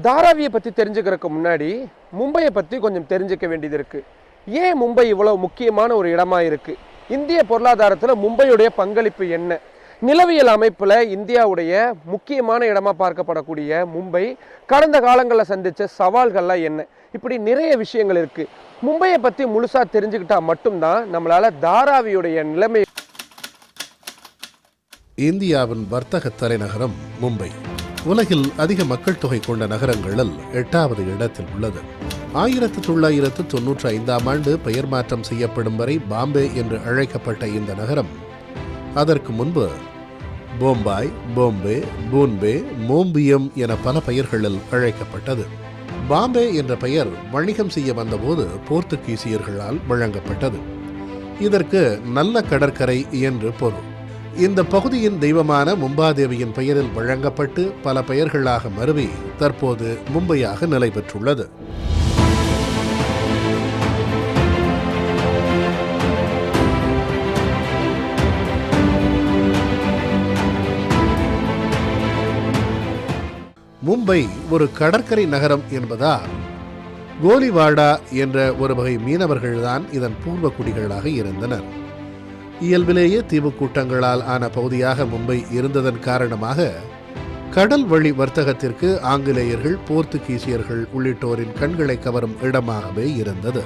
தாராவியை பற்றி தெரிஞ்சுக்கிறதுக்கு முன்னாடி மும்பையை பற்றி கொஞ்சம் தெரிஞ்சுக்க வேண்டியது இருக்குது. ஏன் மும்பை இவ்வளோ முக்கியமான ஒரு இடமா இருக்குது? இந்திய பொருளாதாரத்தில் மும்பையுடைய பங்களிப்பு என்ன? நிலவியல் அமைப்பில் இந்தியாவுடைய முக்கியமான இடமா பார்க்கப்படக்கூடிய மும்பை கடந்த காலங்களில் சந்தித்த சவால்கள்லாம் என்ன? இப்படி நிறைய விஷயங்கள் இருக்குது. மும்பையை பற்றி முழுசாக தெரிஞ்சுக்கிட்டா மட்டும்தான் நம்மளால் தாராவியுடைய நிலைமை. இந்தியாவின் வர்த்தக தலைநகரம் மும்பை உலகில் அதிக மக்கள் தொகை கொண்ட நகரங்களில் 8வது இடத்தில் உள்ளது. 1995ஆம் ஆண்டு பெயர் மாற்றம் செய்யப்படும் வரை பாம்பே என்று அழைக்கப்பட்ட இந்த நகரம் அதற்கு முன்பு போம்பாய், போம்பே, பூன்பே, மோம்பியம் என பல பெயர்களில் அழைக்கப்பட்டது. பாம்பே என்ற பெயர் வணிகம் செய்ய வந்தபோது போர்த்துகீசியர்களால் வழங்கப்பட்டது. இதற்கு நல்ல கடற்கரை என்று பொருள். இந்த பகுதியின் தெய்வமான மும்பாதேவியின் பெயரில் வழங்கப்பட்டு பல பெயர்களாக மருவி தற்போது மும்பையாக நிலை பெற்றுள்ளது. மும்பை ஒரு கடற்கரை நகரம் என்பதால் கோலிவாடா என்ற ஒரு வகை மீனவர்கள்தான் இதன் பூர்வ குடிகளாக இருந்தனர். இயல்பிலேயே தீவு கூட்டங்களால் ஆன பகுதியாக மும்பை இருந்ததன் காரணமாக கடல் வழி வர்த்தகத்திற்கு ஆங்கிலேயர்கள், போர்த்துகீசியர்கள் உள்ளிட்டோரின் கண்களை கவரும் இடமாகவே இருந்தது.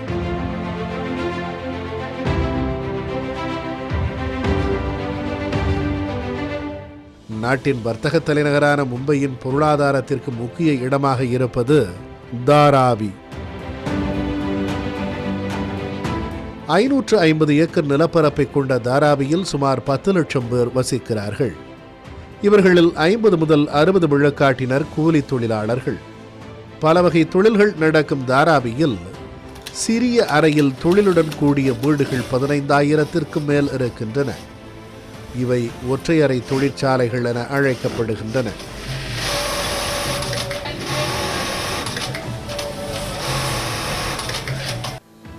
நாட்டின் வர்த்தக தலைநகரான மும்பையின் பொருளாதாரத்திற்கு முக்கிய இடமாக இருப்பது தாராவி. 550 ஏக்கர் நிலப்பரப்பை கொண்ட தாராவியில் சுமார் 10 லட்சம் பேர் வசிக்கிறார்கள். இவர்களில் 50 முதல் 60 விழுக்காட்டினர் கூலி தொழிலாளர்கள். பல வகை தொழில்கள் நடக்கும் தாராவியில் சிறிய அறையில் தொழிலுடன் கூடிய வீடுகள் 15,000த்திற்கும் மேல் இருக்கின்றன. இவை ஒற்றையறை தொழிற்சாலைகள் என அழைக்கப்படுகின்றன.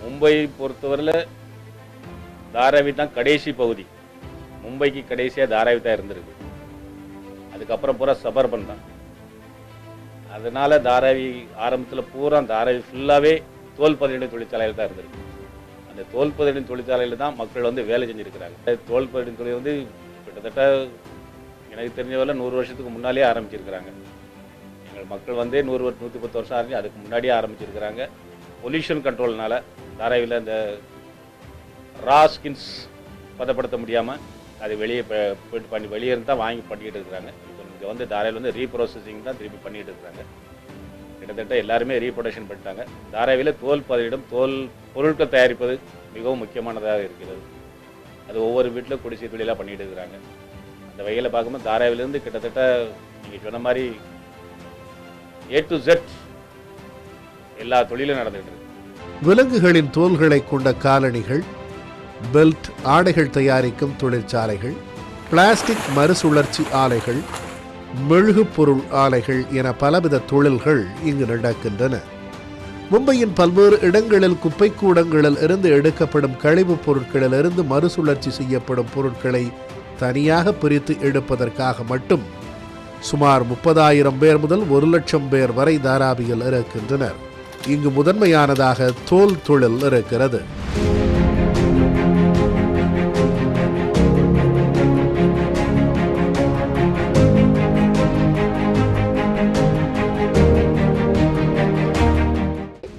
மும்பையை பொறுத்தவரையில் தாராவி தான் கடைசி பகுதி. மும்பைக்கு கடைசியாக தாராவி தான் இருந்திருக்கு. அதுக்கப்புறம் பூரா சபர்பன் தான். அதனால தாராவி ஆரம்பத்தில் பூரா தாராவி ஃபுல்லாகவே தோல் பதனிடும் தொழிற்சாலையில் தான் இருந்திருக்கு. அந்த தோல் பதனிடும் தொழிற்சாலையில் தான் மக்கள் வந்து வேலை செஞ்சுருக்கிறாங்க. தோல் பதனிடும் தொழில் வந்து கிட்டத்தட்ட எனக்கு தெரிஞ்சவரை 100 வருஷத்துக்கு முன்னாலே ஆரம்பிச்சிருக்கிறாங்க. எங்கள் மக்கள் வந்து 110 வருஷம் ஆரம்பி அதுக்கு முன்னாடியே ஆரம்பிச்சிருக்கிறாங்க. பொல்யூஷன் கண்ட்ரோல்னால தாராவியில் இந்த ரா ஸ்கின்ஸ் பதப்படுத்த முடியாமல் அது வெளியே போயிட்டு வெளியே இருந்து தான் வாங்கி பண்ணிக்கிட்டு இருக்கிறாங்க. இப்போ இங்கே வந்து தாராவில் வந்து ரீப்ராசஸிங் தான் திருப்பி பண்ணிகிட்டு இருக்கிறாங்க. கிட்டத்தட்ட எல்லாருமே ரீப்ரொடக்ஷன் பண்ணிட்டாங்க. தாராவியில் தோல் பதனிடும் தோல் பொருட்கள் தயாரிப்பது மிகவும் முக்கியமானதாக இருக்கிறது. அது ஒவ்வொரு வீட்டில் குடிசை தொழிலாக பண்ணிகிட்டு இருக்கிறாங்க. அந்த வகையில் பார்க்கும்போது தாராவிலேருந்து கிட்டத்தட்ட நீங்கள் சொன்ன மாதிரி A to Z எல்லா தொழிலும் நடந்துகிட்டு இருக்கு. விலங்குகளின் தோல்களை கொண்ட காலணிகள், பெல்ட், ஆடைகள் தயாரிக்கும் தொழிற்சாலைகள், பிளாஸ்டிக் மறுசுழற்சி ஆலைகள், மெழுகு பொருள் ஆலைகள் என பலவித தொழில்கள் இங்கு நடக்கின்றன. மும்பையின் பல்வேறு இடங்களில் குப்பை கூடங்களில் இருந்து எடுக்கப்படும் கழிவுப் பொருட்களில் இருந்து மறுசுழற்சி செய்யப்படும் பொருட்களை தனியாக பிரித்து எடுப்பதற்காக மட்டும் சுமார் 30,000 பேர் முதல் 1 லட்சம் பேர் வரை தாராவியில் இருக்கின்றனர். இங்கு முதன்மையானதாக தோல் தொழில் இருக்கிறது.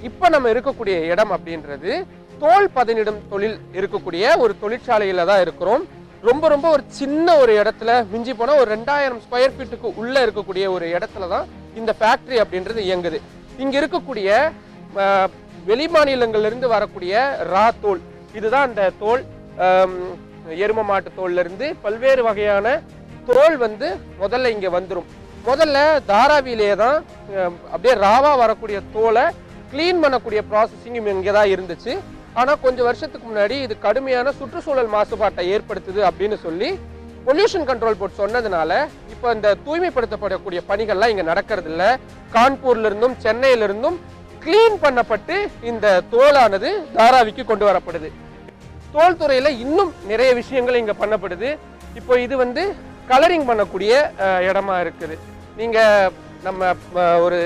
இப்ப நம்ம இருக்கக்கூடிய இடம் அப்படின்றது தோல் பதனிடும் தொழில் இருக்கக்கூடிய ஒரு தொழிற்சாலையில தான் இருக்கிறோம். ரொம்ப ஒரு சின்ன ஒரு இடத்துல, மிஞ்சி போனா ஒரு 2000 ஸ்கொயர் ஃபீட்டுக்கு உள்ள இருக்கக்கூடிய ஒரு இடத்துல தான் இந்த ஃபேக்டரி அப்படின்றது இயங்குது. இங்க இருக்கக்கூடிய வெளி மாநிலங்களிலிருந்து வரக்கூடிய ரா தோல், இதுதான் அந்த தோல். எரும மாட்டு தோல்ல இருந்து பல்வேறு வகையான தோல் வந்து முதல்ல இங்க வந்துடும். முதல்ல தாராவிலேயே தான் அப்படியே ராவா வரக்கூடிய தோலை கிளீன் பண்ணக்கூடிய ப்ராசஸிங் இங்கே தான் இருந்துச்சு. ஆனால் கொஞ்சம் வருஷத்துக்கு முன்னாடி இது கடுமையான சுற்றுச்சூழல் மாசுபாட்டை ஏற்படுத்துது அப்படின்னு சொல்லி பொல்யூஷன் கண்ட்ரோல் போர்ட் சொன்னதுனால இப்போ இந்த தூய்மைப்படுத்தப்படக்கூடிய பணிகள்லாம் இங்கே நடக்கிறது இல்லை. கான்பூர்ல இருந்தும் சென்னையிலிருந்தும் கிளீன் பண்ணப்பட்டு இந்த தோலானது தாராவிக்கு கொண்டு வரப்படுது. தோல் துறையில் இன்னும் நிறைய விஷயங்கள் இங்கே பண்ணப்படுது. இப்போ இது வந்து கலரிங் பண்ணக்கூடிய இடமா இருக்குது. நீங்கள் நம்ம ஒரு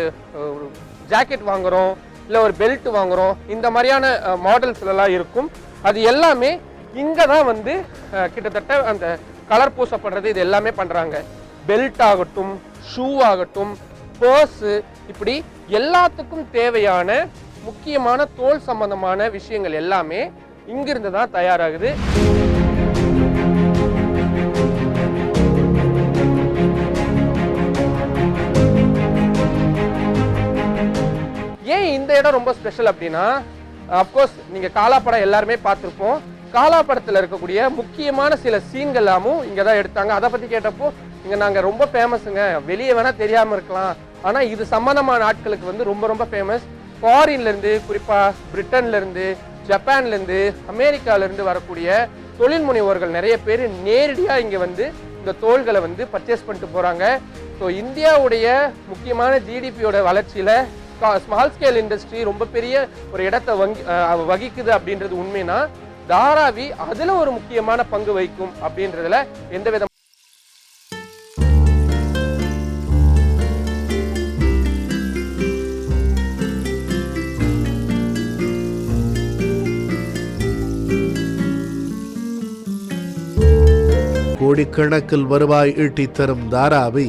ஜாக்கெட் வாங்குறோம், இல்லை ஒரு பெல்ட் வாங்குறோம், இந்த மாதிரியான மாடல்ஸ்லாம் இருக்கும். அது எல்லாமே இங்கே தான் வந்து கிட்டத்தட்ட அந்த கலர் பூசப்படுறது இது எல்லாமே பண்ணுறாங்க. பெல்ட் ஆகட்டும், ஷூ ஆகட்டும், பர்ஸு, இப்படி எல்லாத்துக்கும் தேவையான முக்கியமான தோல் சம்பந்தமான விஷயங்கள் எல்லாமே இங்கிருந்து தான் தயாராகுது. ஏன் இந்த இடம் ரொம்ப ஸ்பெஷல் அப்படின்னா, அப்கோர்ஸ் நீங்க காலா படம் எல்லாருமே பார்த்துருப்போம். காலா படத்துல இருக்கக்கூடிய முக்கியமான சில சீன்கள் எல்லாமும் இங்க தான் எடுத்தாங்க. அதை பத்தி கேட்டப்போ இங்க நாங்க ரொம்ப ஃபேமஸுங்க, வெளியே வேணா தெரியாம இருக்கலாம், ஆனா இது சம்பந்தமான ஆட்களுக்கு வந்து ரொம்ப ரொம்ப ஃபேமஸ். ஃபாரின்ல இருந்து, குறிப்பா பிரிட்டன்ல இருந்து, ஜப்பான்ல இருந்து, அமெரிக்கால இருந்து வரக்கூடிய தொழில் முனைவோர்கள் நிறைய பேர் நேரடியா இங்க வந்து இந்த தோள்களை வந்து பர்ச்சேஸ் பண்ணிட்டு போறாங்க. ஸோ இந்தியாவுடைய முக்கியமான ஜிடிபியோட வளர்ச்சியில ஸ்மால் ஸ்கேல் இண்டஸ்ட்ரி ரொம்ப பெரிய ஒரு இடத்தை வகிக்குது அப்படின்றது உண்மைனா, தாராவி அதுல ஒரு முக்கியமான பங்கு வகிக்கும் அப்படின்றதுல எந்த வித கோடிக்கணக்கில் வருவாய் ஈட்டித் தரும் தாராவி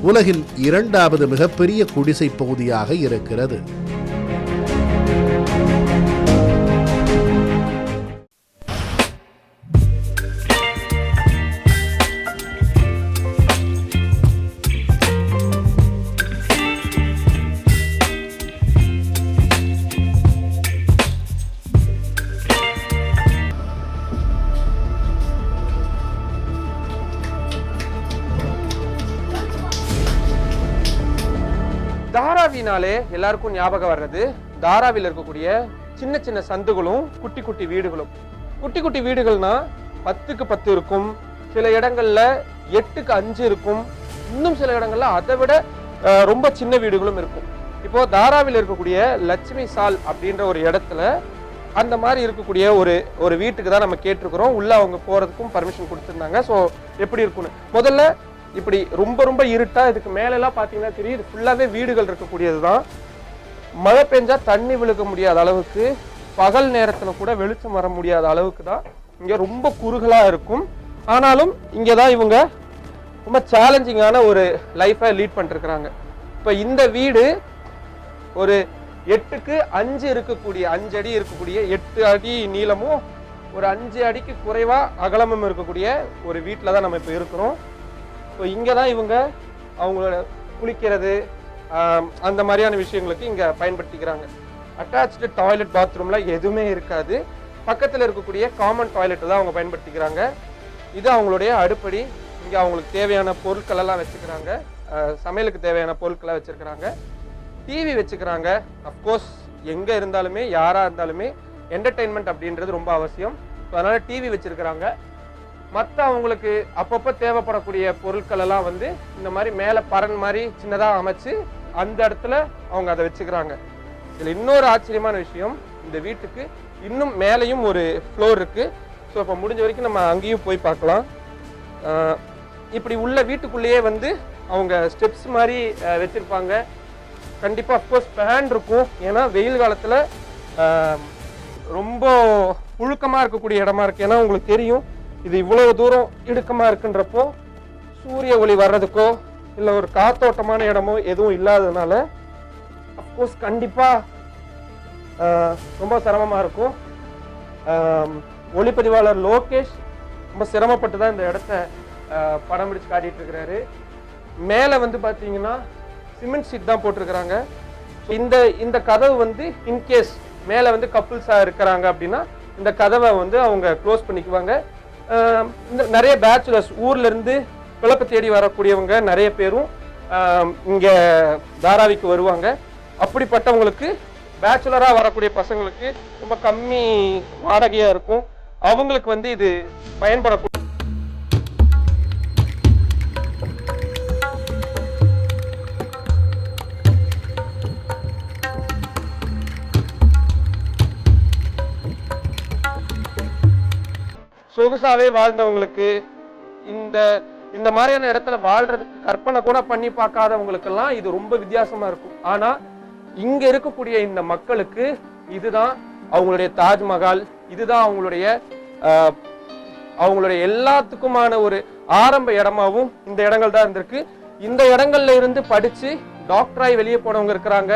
உலகின் 2வது மிகப்பெரிய குடிசை பகுதியாக இருக்கிறது. தாராவினாலே எல்லாருக்கும் ஞாபகம் வர்றது தாராவில் இருக்கக்கூடிய சின்ன சின்ன சந்துகளும் குட்டி குட்டி வீடுகளும். குட்டி குட்டி வீடுகள்னா 10க்கு 10 இருக்கும், சில இடங்கள்ல 8க்கு 5 இருக்கும், இன்னும் சில இடங்கள்ல அதை விட ரொம்ப சின்ன வீடுகளும் இருக்கும். இப்போ தாராவில் இருக்கக்கூடிய லட்சுமி சால் அப்படின்ற ஒரு இடத்துல அந்த மாதிரி இருக்கக்கூடிய ஒரு வீட்டுக்கு தான் நம்ம கேட்டிருக்கிறோம். உள்ள அவங்க போறதுக்கும் பர்மிஷன் கொடுத்துருந்தாங்க. ஸோ எப்படி இருக்குன்னு முதல்ல இப்படி ரொம்ப ரொம்ப இருட்டா, இதுக்கு மேலெல்லாம் பார்த்தீங்கன்னா தெரியும், இது ஃபுல்லாவே வீடுகள் இருக்கக்கூடியது தான். மழை பெஞ்சா தண்ணி விழுக முடியாத அளவுக்கு, பகல் நேரத்துல கூட வெளிச்சம் வர முடியாத அளவுக்கு தான் இங்க ரொம்ப குறுகலா இருக்கும். ஆனாலும் இங்க தான் இவங்க ரொம்ப சேலஞ்சிங்கான ஒரு லைஃபை லீட் பண்ணிருக்கிறாங்க. இப்போ இந்த வீடு ஒரு 8க்கு 5 இருக்கக்கூடிய 5 அடி இருக்கக்கூடிய 8 அடி நீளமும் ஒரு 5 அடிக்கு குறைவா அகலமும் இருக்கக்கூடிய ஒரு வீட்டில் தான் நம்ம இப்போ இருக்கிறோம். ஸோ இங்கே தான் இவங்க அவங்களோட குளிக்கிறது அந்த மாதிரியான விஷயங்களுக்கு இங்கே பயன்படுத்திக்கிறாங்க. அட்டாச்சு டாய்லெட் பாத்ரூம்ல எதுவுமே இருக்காது. பக்கத்தில் இருக்கக்கூடிய காமன் டாய்லெட் தான் அவங்க பயன்படுத்திக்கிறாங்க. இது அவங்களுடைய அடுப்படி. இங்கே அவங்களுக்கு தேவையான பொருட்கள் எல்லாம் வச்சுக்கிறாங்க, சமையலுக்கு தேவையான பொருட்களை வச்சிருக்கிறாங்க, டிவி வச்சுக்கிறாங்க. அஃப்கோர்ஸ் எங்கே இருந்தாலுமே யாராக இருந்தாலுமே என்டர்டெயின்மெண்ட் அப்படின்றது ரொம்ப அவசியம். ஸோ அதனால டிவி வச்சிருக்கிறாங்க. மற்ற அவங்களுக்கு அப்பப்போ தேவைப்படக்கூடிய பொருட்கள் எல்லாம் வந்து இந்த மாதிரி மேலே பரன் மாதிரி சின்னதாக அமைச்சு அந்த இடத்துல அவங்க அதை வச்சுக்கிறாங்க. இதில் இன்னொரு ஆச்சரியமான விஷயம், இந்த வீட்டுக்கு இன்னும் மேலேயும் ஒரு ஃப்ளோர் இருக்கு. ஸோ இப்போ முடிஞ்ச வரைக்கும் நம்ம அங்கேயும் போய் பார்க்கலாம். இப்படி உள்ள வீட்டுக்குள்ளேயே வந்து அவங்க ஸ்டெப்ஸ் மாதிரி வச்சிருப்பாங்க. கண்டிப்பாக அஃப்கோர்ஸ் ஃபேன் இருக்கும், ஏன்னா வெயில் காலத்தில் ரொம்ப புழுக்கமாக இருக்கக்கூடிய இடமா இருக்கு. ஏன்னா உங்களுக்கு தெரியும், இது இவ்வளவு தூரம் இடுக்கமாக இருக்குன்றப்போ சூரிய ஒளி வர்றதுக்கோ இல்லை ஒரு காத்தோட்டமான இடமோ எதுவும் இல்லாததுனால அஃப்கோர்ஸ் கண்டிப்பாக ரொம்ப சிரமமாக இருக்கும். ஒளிப்பதிவாளர் லோகேஷ் ரொம்ப சிரமப்பட்டு தான் இந்த இடத்த படம் பிடிச்சு காட்டிட்டு இருக்கிறாரு. மேலே வந்து பார்த்தீங்கன்னா சிமெண்ட் ஷீட் தான் போட்டிருக்கிறாங்க. இந்த கதவு வந்து இன்கேஸ் மேலே வந்து கப்புள்ஸாக இருக்கிறாங்க அப்படின்னா இந்த கதவை வந்து அவங்க க்ளோஸ் பண்ணிக்குவாங்க. இந்த நிறைய பேச்சுலர்ஸ் ஊர்ல இருந்து பிழப்பு தேடி வரக்கூடியவங்க நிறைய பேரும் இங்கே தாராவிக்கு வருவாங்க. அப்படிப்பட்டவங்களுக்கு பேச்சுலராக வரக்கூடிய பசங்களுக்கு ரொம்ப கம்மி வாடகையாக இருக்கும். அவங்களுக்கு வந்து இது பயன்படக்கூடிய சொகுசாவே வாழ்ந்தவங்களுக்கு இந்த இந்த மாதிரியான இடத்துல வாழ்றதுக்கு கற்பனை கூட பண்ணி பார்க்காதவங்களுக்கெல்லாம் இது ரொம்ப வித்தியாசமா இருக்கும். ஆனா இங்க இருக்கக்கூடிய இந்த மக்களுக்கு இதுதான் அவங்களுடைய தாஜ்மஹால், இதுதான் அவங்களுடைய எல்லாத்துக்குமான ஒரு ஆரம்ப இடமாவும் இந்த இடங்கள் தான் இருந்திருக்கு. இந்த இடங்கள்ல இருந்து படிச்சு டாக்டராகி வெளியே போனவங்க இருக்கிறாங்க.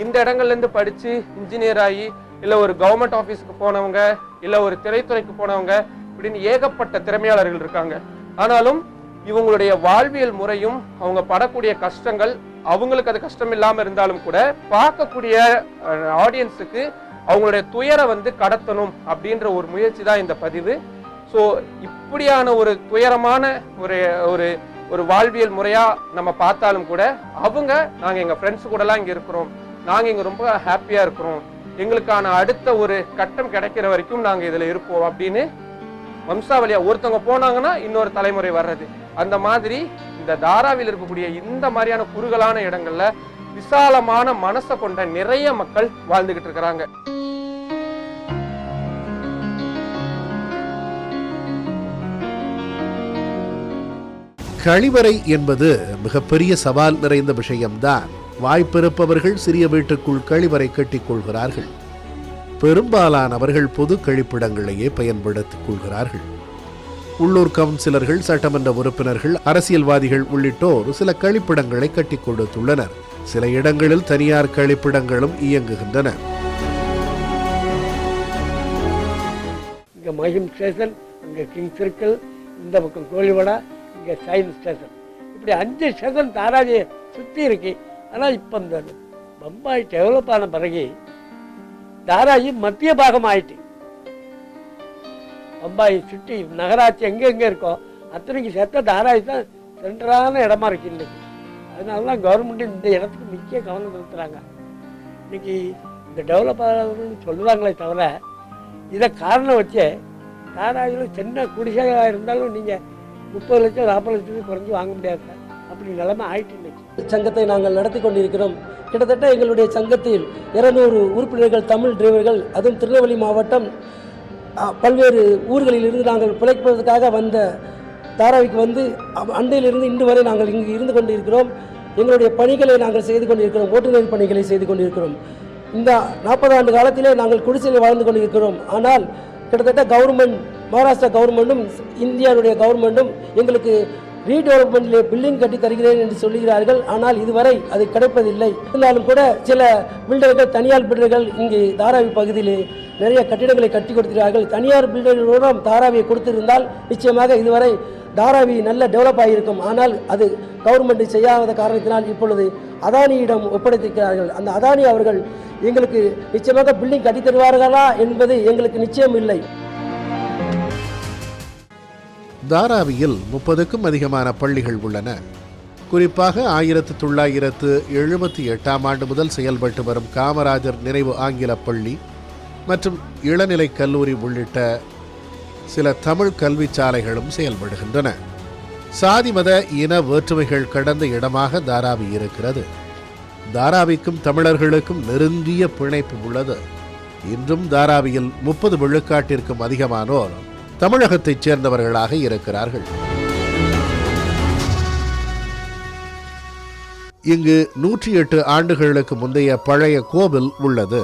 இந்த இடங்கள்ல இருந்து படிச்சு இன்ஜினியர் ஆகி இல்ல ஒரு கவர்மெண்ட் ஆபீஸ்க்கு போனவங்க, இல்ல ஒரு திரைத்துறைக்கு போனவங்க, இப்படின்னு ஏகப்பட்ட திறமையாளர்கள் இருக்காங்க. ஆனாலும் இவங்களுடைய வாழ்வியல் முறையும் அவங்க படக்கூடிய கஷ்டங்கள், அவங்களுக்கு அது கஷ்டம் இல்லாம இருந்தாலும் கூட பார்க்கக்கூடிய ஆடியன்ஸுக்கு அவங்களுடைய துயரை கடத்தணும் அப்படின்ற ஒரு முயற்சி தான் இந்த பதிவு. ஸோ இப்படியான ஒரு துயரமான ஒரு வாழ்வியல் முறையா நம்ம பார்த்தாலும் கூட நாங்க எங்க ஃப்ரெண்ட்ஸ் கூடலாம் இங்க இருக்கிறோம், நாங்க இங்க ரொம்ப ஹாப்பியா இருக்கிறோம், எங்களுக்கான அடுத்த ஒரு கட்டம் கிடைக்கிற வரைக்கும் நாங்க இதுல இருப்போம் அப்படின்னு வம்சாவளியா ஒருத்தவங்க போனாங்கன்னா இன்னொரு தலைமுறை வர்றது. அந்த மாதிரி இந்த தாராவில் இருக்கக்கூடிய இந்த மாதிரியான குறுகலான இடங்கள்ல விசாலமான மனசை கொண்ட நிறைய மக்கள் வாழ்ந்துகிட்டு இருக்கிறாங்க. கழிவறை என்பது மிகப்பெரிய சவால் நிறைந்த விஷயம்தான். வாய்ப்பிருப்பவர்கள் சிறிய வீட்டுக்குள் கழிவறை கட்டிக் கொள்கிறார்கள். பெரும்பாலானவர்கள் பொது கழிப்பிடங்களையே பயன்படுத்திக் கொள்கிறார்கள். உள்ளூர் கவுன்சிலர்கள், சட்டமன்ற உறுப்பினர்கள், அரசியல்வாதிகள் உள்ளிட்டோர் சில கழிப்பிடங்களை கட்டிக் கொடுத்துள்ளனர். சில இடங்களில் தனியார் கழிப்பிடங்களும் இயங்குகின்றன. இங்க மகிம் ஸ்டேஷன், அங்க கிங் சர்க்கிள், இந்த பக்கம் கோழிவடா, இங்க சயின்ஸ் ஸ்டேஷன், இப்படி 5 ஸ்டேஷன் தாராவியை சுற்றி இருக்கு. ஆனால் இப்போ இந்த பம்பாய் டெவலப் ஆன பிறகு தாராவி மத்திய பாகம் ஆயிட்டு, பம்பாய் சிட்டி நகராட்சி எங்கே இருக்கோ அத்தனைக்கு சேர்த்த தாராவி தான் சென்டரான இடமா இருக்கு இன்னைக்கு. அதனால தான் கவர்மெண்ட் இந்த இடத்துக்கு முக்கிய கவனம் செலுத்துறாங்க. இன்னைக்கு இந்த டெவலப் ஆகுதுன்னு சொல்லுவாங்களே தவிர இதை காரணம் வச்சு தாராவியில் சின்ன குடிசைகளாக இருந்தாலும் நீங்கள் 30 லட்சம் 40 லட்சத்துக்கு குறைஞ்சி வாங்க முடியாது சார். அப்படி நிலைமை ஆயிட்டு இன்னைக்கு. சங்கத்தை நாங்கள் நடத்தி கொண்டிருக்கிறோம். கிட்டத்தட்ட எங்களுடைய சங்கத்தில் 200 உறுப்பினர்கள் தமிழ் டிரைவர்கள், அதுவும் திருநெல்வேலி மாவட்டம் பல்வேறு ஊர்களில் இருந்து நாங்கள் பிழைப்பதற்காக வந்த தாராவிக்கு அண்டையிலிருந்து இன்று வரை நாங்கள் இங்கு இருந்து கொண்டிருக்கிறோம். எங்களுடைய பணிகளை நாங்கள் செய்து கொண்டிருக்கிறோம், ஓட்டுநர் பணிகளை செய்து கொண்டிருக்கிறோம். இந்த 40 ஆண்டு காலத்திலே நாங்கள் குடிசையில் வாழ்ந்து கொண்டிருக்கிறோம். ஆனால் கிட்டத்தட்ட கவர்மெண்ட், மகாராஷ்டிரா கவர்மெண்ட்டும் இந்தியாவுடைய கவர்மெண்ட்டும் எங்களுக்கு ரீடெவலப்மெண்ட்ல பில்டிங் கட்டி தருகிறேன் என்று சொல்லுகிறார்கள். ஆனால் இதுவரை அது கிடைப்பதில்லை. இருந்தாலும் கூட சில பில்டர்கள், தனியார் பில்டர்கள் இங்கு தாராவி பகுதியிலே நிறைய கட்டிடங்களை கட்டி கொடுக்கிறார்கள். தனியார் பில்டர்களுடன் தாராவியை கொடுத்திருந்தால் நிச்சயமாக இதுவரை தாராவி நல்ல டெவலப் ஆகியிருக்கும். ஆனால் அது கவர்மெண்ட் செய்யாத காரணத்தினால் இப்பொழுது அதானியிடம் ஒப்படைத்திருக்கிறார்கள். அந்த அதானி அவர்கள் எங்களுக்கு நிச்சயமாக பில்டிங் கட்டி தருவார்களா என்பது எங்களுக்கு நிச்சயம் இல்லை. தாராவியில் 30க்கும் அதிகமான பள்ளிகள் உள்ளன. குறிப்பாக 1978ஆம் ஆண்டு முதல் செயல்பட்டு வரும் காமராஜர் நினைவு ஆங்கில பள்ளி மற்றும் இளநிலை கல்லூரி உள்ளிட்ட சில தமிழ் கல்வி சாலைகளும் செயல்படுகின்றன. சாதி மத இன வேற்றுமைகள் கடந்த இடமாக தாராவி இருக்கிறது. தாராவிக்கும் தமிழர்களுக்கும் நெருங்கிய பிணைப்பு உள்ளது. இன்றும் தாராவியில் 30 விழுக்காட்டிற்கும் அதிகமானோர் தமிழகத்தைச் சேர்ந்தவர்களாக இருக்கிறார்கள். இங்கு 108 ஆண்டுகளுக்கு முந்தைய பழைய கோவில் உள்ளது.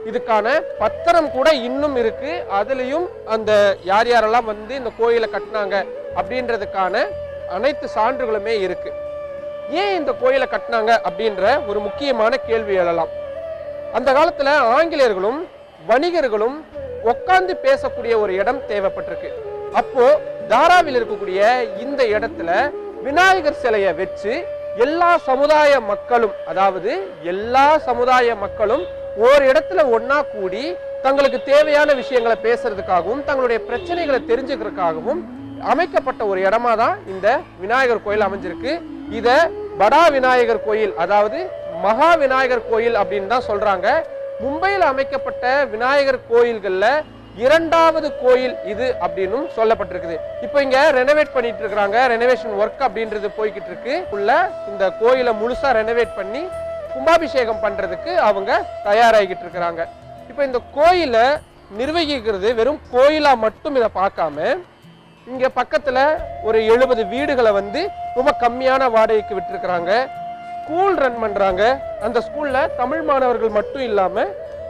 இதுக்கான பத்திரம் கூட இன்னும் இருக்கு. அதுலயும் அந்த யார் யாரெல்லாம் வந்து இந்த கோயிலை கட்டினாங்க அப்படின்றதுக்கான அனைத்து சான்றுகளுமே இருக்கு. ஏன் இந்த கோயிலை கட்டினாங்க அப்படின்ற ஒரு முக்கியமான கேள்வி எழலாம். அந்த காலத்துல ஆங்கிலேயர்களும் வணிகர்களும் உட்கார்ந்து பேசக்கூடிய ஒரு இடம் தேவைப்பட்டிருக்கு. அப்போ தாராவில் இருக்கக்கூடிய இந்த இடத்துல விநாயகர் சிலையை வச்சு எல்லா சமுதாய மக்களும், அதாவது எல்லா சமுதாய மக்களும் ஒரு இடத்துல ஒன்னா கூடி தங்களுக்கு தேவையான விஷயங்களை பேசுறதுக்காகவும் தங்களுடைய பிரச்சனைகளை தெரிஞ்சுக்கிறதுக்காகவும் அமைக்கப்பட்ட ஒரு இடமா தான் இந்த விநாயகர் கோயில் அமைஞ்சிருக்கு. இத படா விநாயகர் கோயில், அதாவது மகா விநாயகர் கோயில் அப்படின்னு தான் சொல்றாங்க. மும்பையில் அமைக்கப்பட்ட விநாயகர் கோயில்கள்ல இரண்டாவது கோயில் இது அப்படின்னு சொல்லப்பட்டிருக்குது. இப்போ இங்க ரெனோவேட் பண்ணிட்டு இருக்காங்க. ரெனோவேஷன் ஒர்க் அப்படின்றது போய்கிட்டு இருக்கு. உள்ள இந்த கோயிலை முழுசா ரெனோவேட் பண்ணி கும்பாபிஷேகம் பண்றதுக்கு அவங்க தயாராகிட்டு இருக்கிறாங்க. இப்போ இந்த கோயிலை நிர்வகிக்கிறது வெறும் கோயிலா மட்டும் இதை பார்க்காம இங்க பக்கத்துல ஒரு 70 வீடுகளை வந்து ரொம்ப கம்மியான வாடகைக்கு விட்டுருக்கிறாங்க. ஸ்கூல் ரன் பண்றாங்க. அந்த ஸ்கூல்ல தமிழ் மாணவர்கள் மட்டும் இல்லாம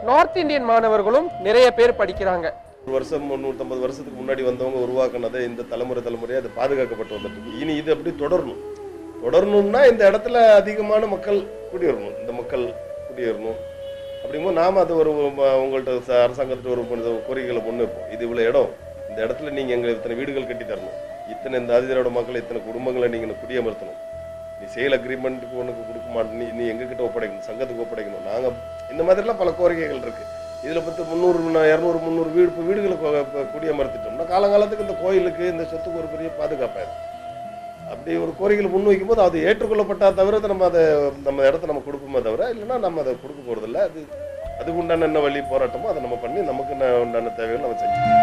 நார்த் இந்தியன் மாணவர்களும் நிறைய பேர் படிக்கிறாங்க. ஒரு வருஷம் 350 வருஷத்துக்கு முன்னாடி வந்தவங்க உருவாக்குனதை இந்த தலைமுறையாக அது பாதுகாக்கப்பட்டு வந்துட்டு இனி இது அப்படி தொடரணும்னா இந்த இடத்துல அதிகமான மக்கள் குடியேறணும். இந்த மக்கள் குடியேறணும் அப்படிங்கும்போது நாம் அது ஒரு உங்கள்கிட்ட அரசாங்கத்திட்ட ஒரு கோரிக்கைகளை முன்வைப்போம். இது இவ்வளோ இடம், இந்த இடத்துல நீங்கள் எங்களை இத்தனை வீடுகள் கட்டி தரணும், இத்தனை இந்த அதிதரோட மக்கள் இத்தனை குடும்பங்களை நீங்கள் குடியமர்த்தணும், நீ சேல் அக்ரிமெண்ட்டுக்கு ஒன்றுக்கு கொடுக்க மாட்டேன், நீ எங்ககிட்ட ஒப்படைக்கணும், சங்கத்துக்கு ஒப்படைக்கணும். நாங்கள் இந்த மாதிரிலாம் பல கோரிக்கைகள் இருக்குது. இதில் 300 200 300 வீடுகளை குடியமர்த்திட்டோம்னா காலங்காலத்துக்கு இந்த கோயிலுக்கு இந்த சொத்துக்கு ஒரு பெரிய பாதுகாப்பாக அப்படி ஒரு கோரிக்கைகளை முன்வைக்கும் போது அது ஏற்றுக்கொள்ளப்பட்டா தவிர நம்ம இடத்த நம்ம கொடுப்போமே தவிர, இல்லைன்னா நம்ம அதை கொடுக்க போகிறதில்ல. அதுக்கு உண்டான என்ன வழி போராட்டமோ அதை நம்ம பண்ணி நமக்கு என்ன உண்டான தேவைகள் நம்ம செஞ்சோம்.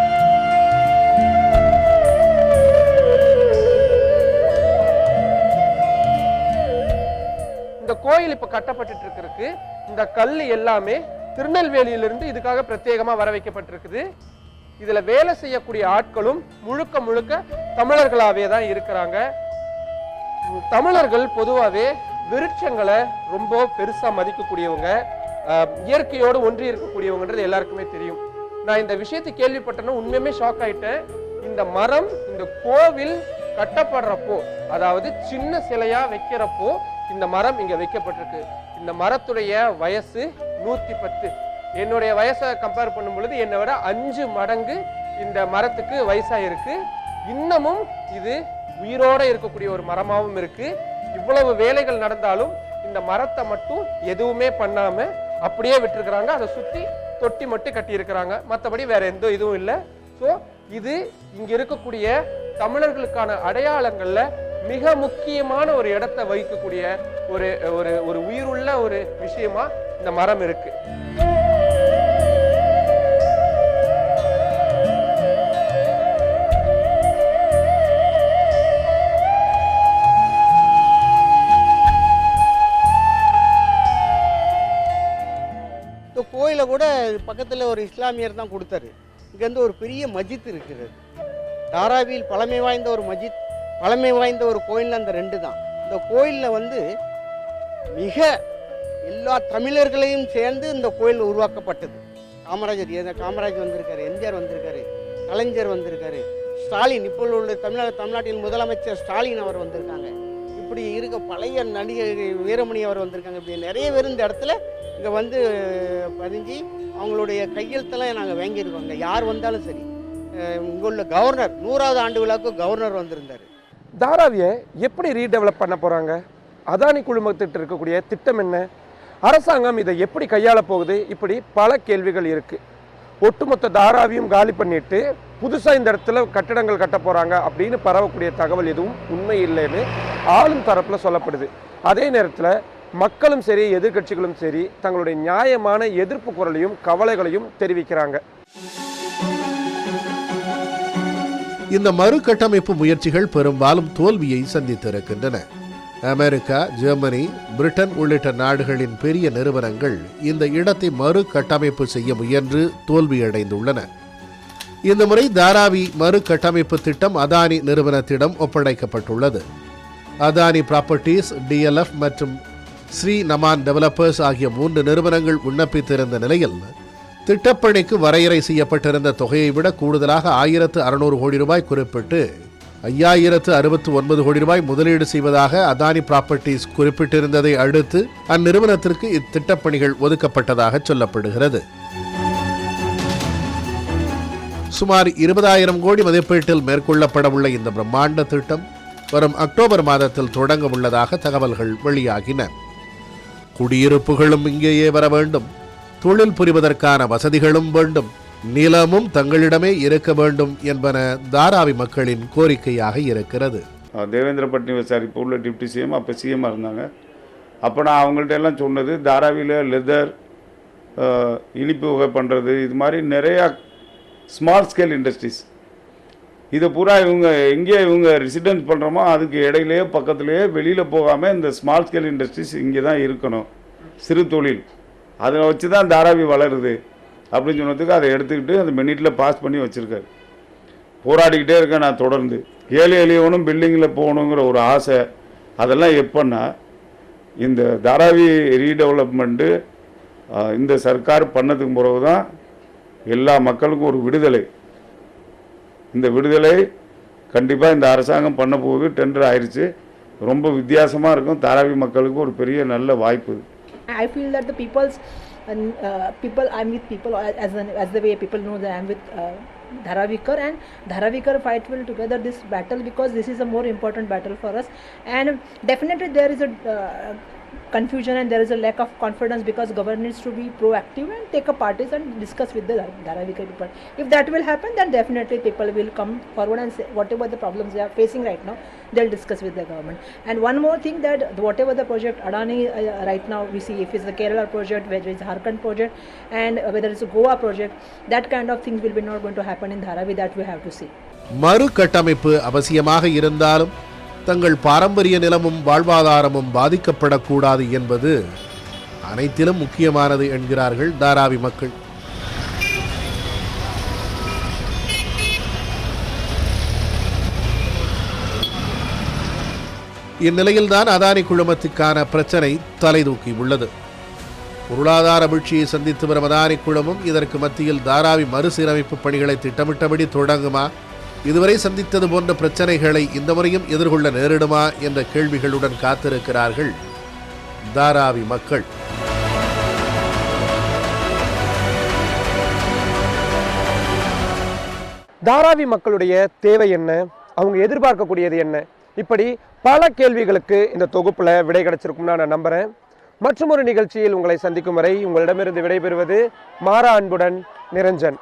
இந்த கோயில் இப்ப கட்டப்பட்டு இருக்கிறதுக்கு இந்த கல் எல்லாமே திருநெல்வேலியிலிருந்து இதுக்காக பிரத்யேகமா வர வைக்கப்பட்டிருக்குது. இதுல வேலை செய்யக்கூடிய ஆட்களும் முழுக்க முழுக்க தமிழர்களாவே தான் இருக்கிறாங்க. தமிழர்கள் பொதுவாகவே விருட்சங்களை ரொம்ப பெருசா மதிக்கக்கூடியவங்க, இயற்கையோடு ஒன்றி இருக்கக்கூடியவங்கன்றது எல்லாருக்குமே தெரியும். நான் இந்த விஷயத்தை கேள்விப்பட்டேன்னா உண்மையுமே ஷாக் ஆயிட்டேன். இந்த மரம் இந்த கோவில் கட்டப்படுறப்போ, அதாவது சின்ன சிலையா வைக்கிறப்போ இந்த மரம் இங்க வைக்கப்பட்டிருக்கு. இந்த மரத்துடைய வயசு 110. என்னுடைய வயசை கம்பேர் பண்ணும் பொழுது என்னை விட 5 மடங்கு இந்த மரத்துக்கு வயசா இருக்கு. இன்னமும் இது உயிரோட இருக்கக்கூடிய ஒரு மரமாகவும் இருக்கு. இவ்வளவு வேலைகள் நடந்தாலும் இந்த மரத்தை மட்டும் எதுவுமே பண்ணாம அப்படியே விட்டுருக்கிறாங்க. அதை சுத்தி தொட்டி மட்டும் கட்டி இருக்கிறாங்க. மற்றபடி வேற எந்த இதுவும் இல்லை. ஸோ இது இங்க இருக்கக்கூடிய தமிழர்களுக்கான அடையாளங்கள்ல மிக முக்கியமான ஒரு இடத்தை வகிக்கக்கூடிய ஒரு ஒரு ஒரு உயிருள்ள ஒரு விஷயமா இந்த மரம் இருக்கு. இந்த கோயிலை கூட பக்கத்தில் ஒரு இஸ்லாமியர் தான் கொடுத்தாரு. இங்கேருந்து ஒரு பெரிய மஸ்ஜித் இருக்கிறது. தாராவியில் பழமை வாய்ந்த ஒரு மஸ்ஜித், பழமை வாய்ந்த ஒரு கோயில் அந்த 2 தான். இந்த கோயிலில் மிக எல்லா தமிழர்களையும் சேர்ந்து இந்த கோயில் உருவாக்கப்பட்டது. காமராஜர் வந்திருக்காரு, எம்ஜிஆர் வந்திருக்காரு, கலைஞர் வந்திருக்காரு, ஸ்டாலின் இப்போ உள்ள தமிழ்நாட்டின் முதலமைச்சர் ஸ்டாலின் அவர் வந்திருக்காங்க. இப்படி இருக்க பழைய நடிகர் வீரமணி அவர் வந்திருக்காங்க. இப்படி நிறைய பேர் இந்த இடத்துல இங்கே பதிஞ்சு அவங்களுடைய கையெழுத்தெல்லாம் நாங்கள் வாங்கியிருக்கோங்க. யார் வந்தாலும் சரி. இங்கே உள்ள கவர்னர் 100வது ஆண்டு விழாவுக்கு கவர்னர் வந்திருந்தார். தாராவியை எப்படி ரீடெவலப் பண்ண போகிறாங்க? அதானி குழுமத்திட்டு இருக்கக்கூடிய திட்டம் என்ன? அரசாங்கம் இதை எப்படி கையாள போகுது? இப்படி பல கேள்விகள் இருக்குது. ஒட்டுமொத்த தாராவியும் காலி பண்ணிட்டு புதுசாக இந்த இடத்துல கட்டிடங்கள் கட்ட போகிறாங்க அப்படின்னு பரவக்கூடிய தகவல் எதுவும் உண்மை இல்லைன்னு ஆளும் தரப்பில் சொல்லப்படுது. அதே நேரத்தில் மக்களும் சரி எதிர்கட்சிகளும் சரி தங்களுடைய நியாயமான எதிர்ப்பு குரலையும் கவலைகளையும் தெரிவிக்கிறாங்க. இந்த மறுகட்டமைப்பு முயற்சிகள் பெரும்பாலும் தோல்வியை சந்தித்திருக்கின்றன. அமெரிக்கா, ஜெர்மனி, பிரிட்டன் உள்ளிட்ட நாடுகளின் பெரிய நிறுவனங்கள் இந்த இடத்தை மறுகட்டமைப்பு செய்ய முயன்று தோல்வியடைந்துள்ளன. இந்த முறை தாராவி மறுகட்டமைப்பு திட்டம் அதானி நிறுவனத்திடம் ஒப்படைக்கப்பட்டுள்ளது. அதானி ப்ராப்பர்ட்டிஸ், DLF மற்றும் ஸ்ரீ நமான் டெவலப்பர்ஸ் ஆகிய 3 நிறுவனங்கள் விண்ணப்பித்திருந்த நிலையில் திட்டப்பணிக்கு வரையறை செய்யப்பட்டிருந்த தொகையை விட கூடுதலாக 1600 கோடி ரூபாய் குறிப்பிட்டு 5069 கோடி ரூபாய் முதலீடு செய்வதாக அதானி ப்ராப்பர்ட்டிஸ் குறிப்பிட்டிருந்ததை அடுத்து அந்நிறுவனத்திற்கு இத்திட்டப்பணிகள் ஒதுக்கப்பட்டதாக சொல்லப்படுகிறது. சுமார் 20,000 கோடி மதிப்பீட்டில் மேற்கொள்ளப்பட உள்ள இந்த பிரம்மாண்ட திட்டம் வரும் அக்டோபர் மாதத்தில் தொடங்க உள்ளதாக தகவல்கள் வெளியாகின. குடியிருப்புகளும் இங்கேயே வர வேண்டும், தொழில் புரிவதற்கான வசதிகளும் வேண்டும், நிலமும் தங்களிடமே இருக்க வேண்டும் என்பன தாராவி மக்களின் கோரிக்கையாக இருக்கிறது. தேவேந்திர பட்னவிஸ் சார் இப்போ உள்ள டிப்டி சிஎம், அப்போ சிஎம்மாக இருந்தாங்க. அப்போ நான் அவங்கள்ட்ட எல்லாம் சொன்னது, தாராவியில் லெதர், இனிப்பு வகை பண்ணுறது, இது மாதிரி நிறையா ஸ்மால் ஸ்கேல் இண்டஸ்ட்ரீஸ், இதை பூரா இவங்க ரெசிடென்ஸ் பண்ணுறோமோ அதுக்கு இடையிலேயே பக்கத்துலேயே வெளியில் போகாமல் இந்த ஸ்மால் ஸ்கேல் இண்டஸ்ட்ரீஸ் இங்கே தான் இருக்கணும், சிறு தொழில், அதை வச்சு தான் தாராவி வளருது அப்படின்னு சொன்னதுக்கு அதை எடுத்துக்கிட்டு அந்த மினிட்டில் பாஸ் பண்ணி வச்சுருக்காரு. போராடிக்கிட்டே இருக்கேன் நான் தொடர்ந்து. ஏழை எளியவனும் பில்டிங்கில் போகணுங்கிற ஒரு ஆசை. அதெல்லாம் எப்போன்னா இந்த தாராவி ரீடெவலப்மெண்ட்டு இந்த சர்க்கார் பண்ணதுக்கு பிறகு தான் எல்லா மக்களுக்கும் ஒரு விடுதலை. இந்த விடுதலை கண்டிப்பாக இந்த அரசாங்கம் பண்ண போது டெண்டர் ஆயிடுச்சு. ரொம்ப வித்தியாசமாக இருக்கும். தாராவி மக்களுக்கு ஒரு பெரிய நல்ல வாய்ப்பு. I feel that the I'm with people as the way people know that I'm with Dharavikar, and Dharavikar fight will together this battle because this is a more important battle for us, and definitely there is a confusion and there is a lack of confidence because government needs to be proactive and take up parties and discuss with the Dharavikar people. If that will happen, then definitely people will come forward and say whatever the problems they are facing right now, they'll discuss with the government. And one more thing, that whatever the project Adani right now we see, if it's the Kerala project, whether it's Jharkhand project, and whether it's a Goa project, that kind of things will be not going to happen in Dharavi. That we have to see. மறு கட்டமைப்பு அவசியமாக இருந்தாலும் தங்கள் பாரம்பரிய நிலமும் வாழ்வாதாரமும் பாதிக்கப்படக்கூடாது என்பது அனைத்திலும் முக்கியமானது என்கிறார்கள் தாராவி மக்கள். இந்நிலையில்தான் அதானி குழுமத்துக்கான பிரச்சனை தலைதூக்கி உள்ளது. பொருளாதார வீழ்ச்சியை சந்தித்து வரும் அதானி குழுமம் இதற்கு மத்தியில் தாராவி மறுசீரமைப்பு பணிகளை திட்டமிட்டபடி தொடங்குமா, இதுவரை சந்தித்தது போன்ற பிரச்சனைகளை இந்த முறையும் எதிர்கொள்ள நேரிடுமா என்ற கேள்விகளுடன் காத்திருக்கிறார்கள் தாராவி மக்கள். தாராவி மக்களுடைய தேவை என்ன, அவங்க எதிர்பார்க்கக்கூடியது என்ன, இப்படி பல கேள்விகளுக்கு இந்த தொகுப்புல விடை கிடைச்சிருக்கும்னு நான் நம்புறேன். மற்றும் ஒரு நிகழ்ச்சியில் உங்களை சந்திக்கும் வரை உங்களிடமிருந்து விடைபெறுவது மாறா அன்புடன் நிரஞ்சன்.